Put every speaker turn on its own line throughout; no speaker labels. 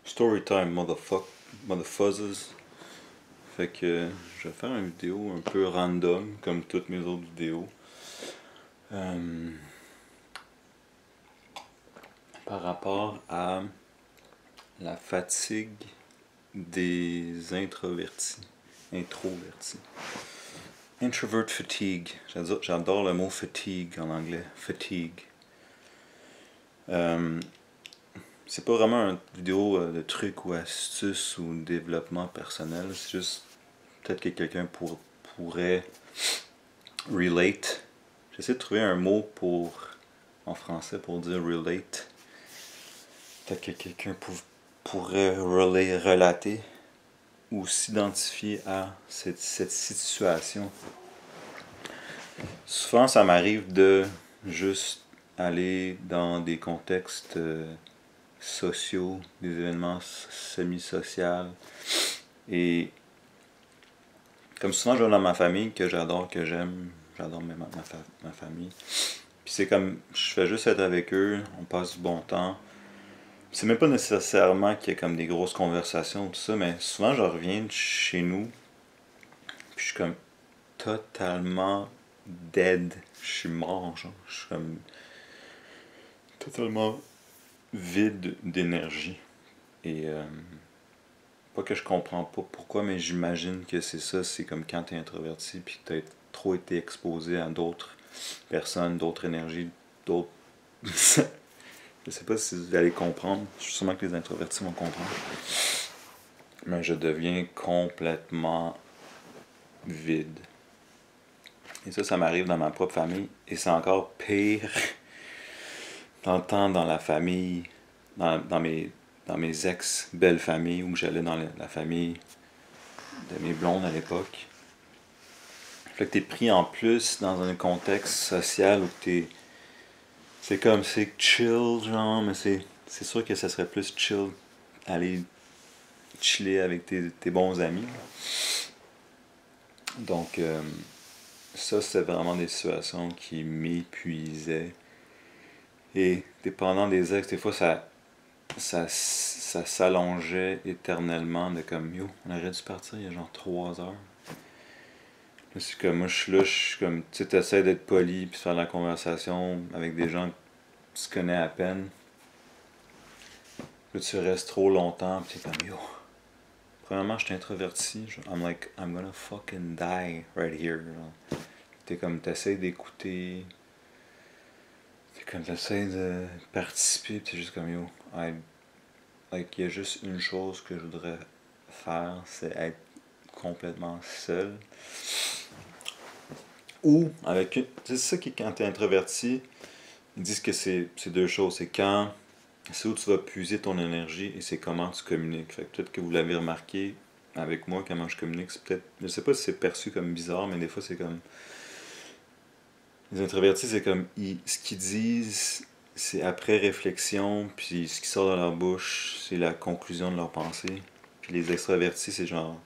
Storytime, motherfuzzers. Fait que je vais faire une vidéo un peu random, comme toutes mes autres vidéos. Par rapport à la fatigue des introvertis. Introvert fatigue. J'adore le mot fatigue en anglais. Fatigue. C'est pas vraiment une vidéo de trucs ou astuces ou de développement personnel. C'est juste peut-être que quelqu'un pourrait relate. J'essaie de trouver un mot en français pour dire relate. Peut-être que quelqu'un pourrait relater ou s'identifier à cette situation. Souvent, ça m'arrive de juste aller dans des contextes sociaux, des événements semi-sociaux. Et comme souvent, je vais dans ma famille que j'adore, que j'aime. J'adore ma famille. Puis c'est comme, je fais juste être avec eux, on passe du bon temps. C'est même pas nécessairement qu'il y ait comme des grosses conversations, tout ça, mais souvent je reviens de chez nous, puis je suis comme totalement dead. Je suis mort, genre. Je suis comme totalement vide d'énergie. Et pas que je comprends pas pourquoi, mais j'imagine que c'est ça. C'est comme quand t'es introverti, puis que t'as trop été exposé à d'autres personnes, d'autres énergies, d'autres... Je sais pas si vous allez comprendre. Je suis sûrement que les introvertis vont comprendre. Mais je deviens complètement vide. Et ça m'arrive dans ma propre famille. Et c'est encore pire dans le temps dans la famille, dans mes ex-belles familles, où j'allais dans la famille de mes blondes à l'époque. Fait que t'es pris en plus dans un contexte social où c'est comme, c'est chill, genre, mais c'est sûr que ça serait plus chill aller chiller avec tes bons amis. Donc, ça, c'était vraiment des situations qui m'épuisaient. Et dépendant des ex, des fois, ça s'allongeait éternellement de comme, yo, on aurait dû partir il y a genre 3 heures. C'est comme, moi, je suis là, je suis comme, tu sais, t'essaies d'être poli, puis de faire la conversation avec des gens que tu connais à peine. Là, tu restes trop longtemps, puis t'es comme, yo. Premièrement, je suis introverti, I'm gonna fucking die right here. Genre. T'es comme, t'essaies d'écouter, t'es comme, t'essaies de participer, pis t'es juste comme, yo, il y a juste une chose que je voudrais faire, c'est être complètement seul. Ou avec une. C'est ça qui, quand t'es introverti, ils disent que c'est deux choses. C'est où tu vas puiser ton énergie et c'est comment tu communiques. Fait que peut-être que vous l'avez remarqué avec moi, comment je communique. C'est peut-être. Je sais pas si c'est perçu comme bizarre, mais des fois c'est comme. Les introvertis, c'est comme. Ce qu'ils disent, c'est après réflexion, puis ce qui sort de leur bouche, c'est la conclusion de leur pensée. Puis les extravertis, c'est genre.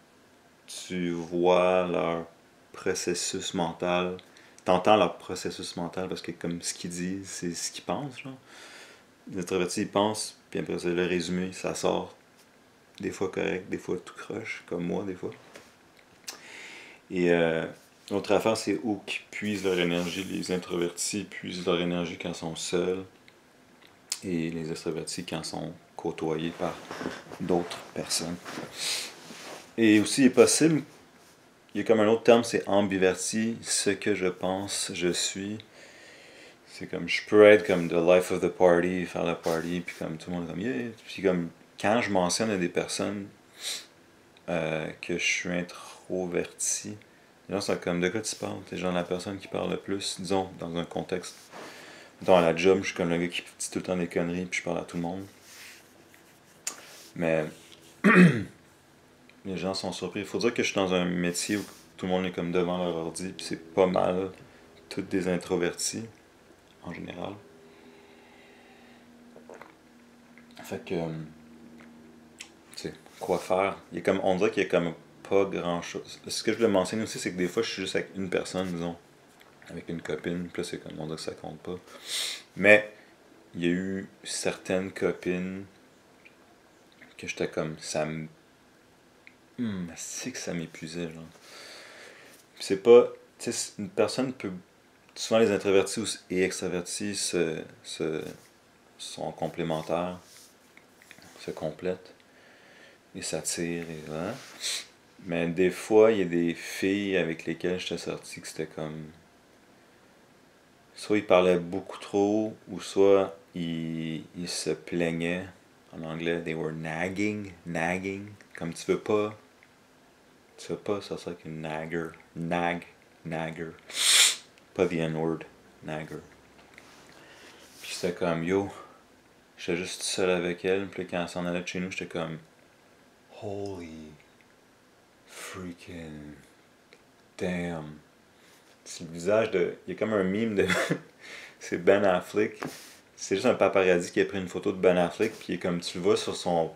Tu vois leur processus mental. T'entends leur processus mental parce que comme ce qu'ils disent, c'est ce qu'ils pensent, genre. Les introvertis, ils pensent, puis après ça, le résumé, ça sort des fois correct, des fois tout croche, comme moi, des fois. Et l'autre affaire, c'est où qu'ils puisent leur énergie. Les introvertis puisent leur énergie quand ils sont seuls, et les extravertis quand ils sont côtoyés par d'autres personnes. Et aussi, il est possible, il y a comme un autre terme, c'est ambiverti, ce que je pense, je suis. C'est comme, je peux être comme the life of the party, faire la party, puis comme tout le monde est comme yeah. Puis comme, quand je mentionne à des personnes que je suis introverti, les gens sont comme, de quoi tu parles? T'es genre la personne qui parle le plus, disons, dans un contexte. Dans la job, je suis comme le gars qui dit tout le temps des conneries, puis je parle à tout le monde. Mais les gens sont surpris. Il faut dire que je suis dans un métier où tout le monde est comme devant leur ordi, puis c'est pas mal toutes des introvertis, en général. Fait que, tu sais, quoi faire? On dirait qu'il y a comme pas grand chose. Ce que je voulais mentionner aussi, c'est que des fois, je suis juste avec une personne, disons, avec une copine, puis là, c'est comme, on dirait que ça compte pas. Mais, il y a eu certaines copines que j'étais comme, ça me... c'est que ça m'épuisait, genre. C'est pas... Tu sais, une personne peut... Souvent les introvertis et extravertis sont complémentaires, se complètent et s'attirent et voilà. Mais des fois, il y a des filles avec lesquelles j'étais sorti que c'était comme... Soit ils parlaient beaucoup trop, ou soit ils se plaignaient. En anglais, they were nagging, nagging. Comme tu veux pas sortir avec une nagger. Nagger. Pas the N-word, nagger. Puis c'était comme, yo, j'étais juste seul avec elle, puis quand elle s'en allait de chez nous, j'étais comme, holy freaking damn. C'est le visage de... Il y a comme un meme de... c'est Ben Affleck. C'est juste un paparazzi qui a pris une photo de Ben Affleck, puis il est comme, tu le vois sur son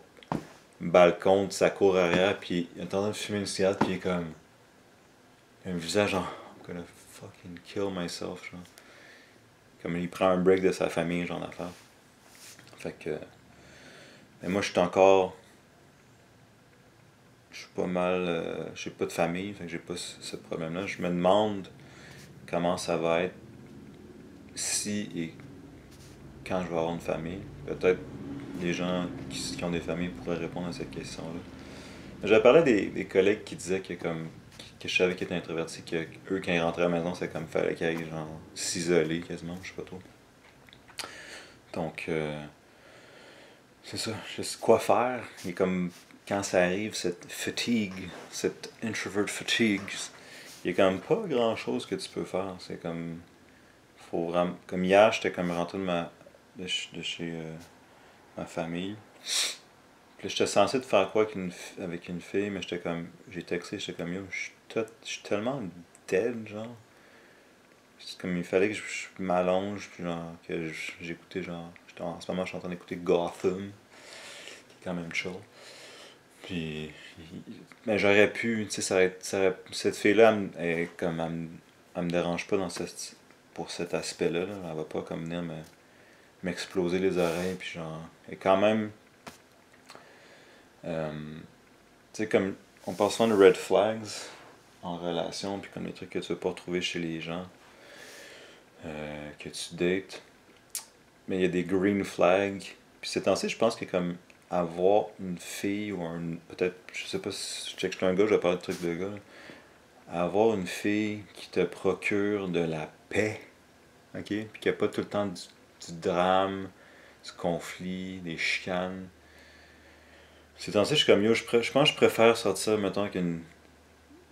balcon de sa cour arrière, puis il est en train de fumer une cigarette, puis il est comme... un visage genre, I'm gonna fucking kill myself, genre. Comme il prend un break de sa famille, genre d'affaire. Fait que... Mais moi, je suis encore... Je suis pas mal... j'ai pas de famille, fait que j'ai pas ce problème-là. Je me demande comment ça va être si et quand je vais avoir une famille. Peut-être les gens qui ont des familles pourraient répondre à cette question-là. J'avais parlé des collègues qui disaient que je savais qu'ils étaient introvertis, que eux, quand ils rentraient à la maison, c'est comme fallait qu'ils aillent genre s'isoler quasiment, je sais pas trop. Donc, c'est ça, je sais quoi faire. Et comme quand ça arrive, cette fatigue, cette introvert fatigue, il y a quand même pas grand chose que tu peux faire. C'est comme, faut vraiment, comme hier, j'étais comme rentré de chez ma famille. Puis là, j'étais censé de faire quoi avec une fille, mais j'étais comme, j'ai texté, j'étais comme, yo, je suis tellement dead, genre. C'est comme, il fallait que je m'allonge, puis genre, que j'écoutais, genre, en ce moment, je suis en train d'écouter Gotham, qui est quand même chill. Puis, mais j'aurais pu, tu sais, cette fille-là, comme, elle me dérange pas pour cet aspect-là, là. Elle va pas comme venir m'exploser les oreilles, puis genre, elle est quand même, tu sais, comme, on parle souvent de red flags en relation, puis comme des trucs que tu veux pas retrouver chez les gens que tu dates. Mais il y a des green flags. Puis ces temps-ci, je pense que comme avoir une fille ou un... Peut-être, je sais pas si je suis un gars, je vais parler de trucs de gars. Avoir une fille qui te procure de la paix, ok? Puis qu'il n'y a pas tout le temps du drame, du conflit, des chicanes. Ces temps-ci, je suis comme yo, je pense que je préfère sortir, mettons, qu'une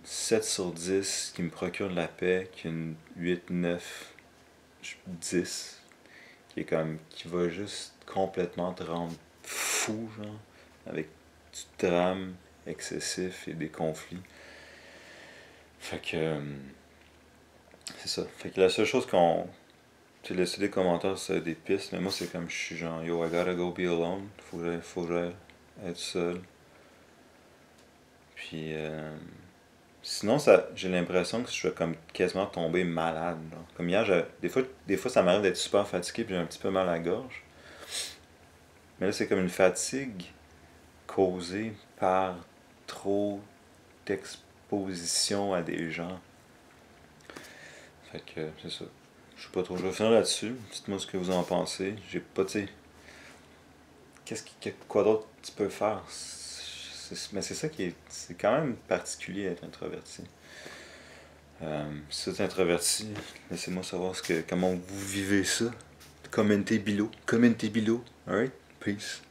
7 sur 10 qui me procure de la paix qu'une 8, 9, 10 qui est comme qui va juste complètement te rendre fou, genre, avec du drame excessif et des conflits. Fait que c'est ça. Fait que la seule chose qu'on... Tu laissé des commentaires sur des pistes, mais moi c'est comme je suis genre yo, I gotta go be alone. Faut que j'aille être seul. Puis sinon j'ai l'impression que je vais comme quasiment tomber malade, genre. Comme hier, des fois ça m'arrive d'être super fatigué puis j'ai un petit peu mal à la gorge. Mais là c'est comme une fatigue causée par trop d'exposition à des gens. Fait que c'est ça. Je sais pas trop. Je vais finir là-dessus. Dites-moi ce que vous en pensez. J'ai pas, tu sais. Quoi d'autre tu peux faire? Mais c'est ça qui est. C'est quand même particulier d'être introverti. Si vous êtes introverti, laissez-moi savoir comment vous vivez ça. Commentez below. Alright? Peace.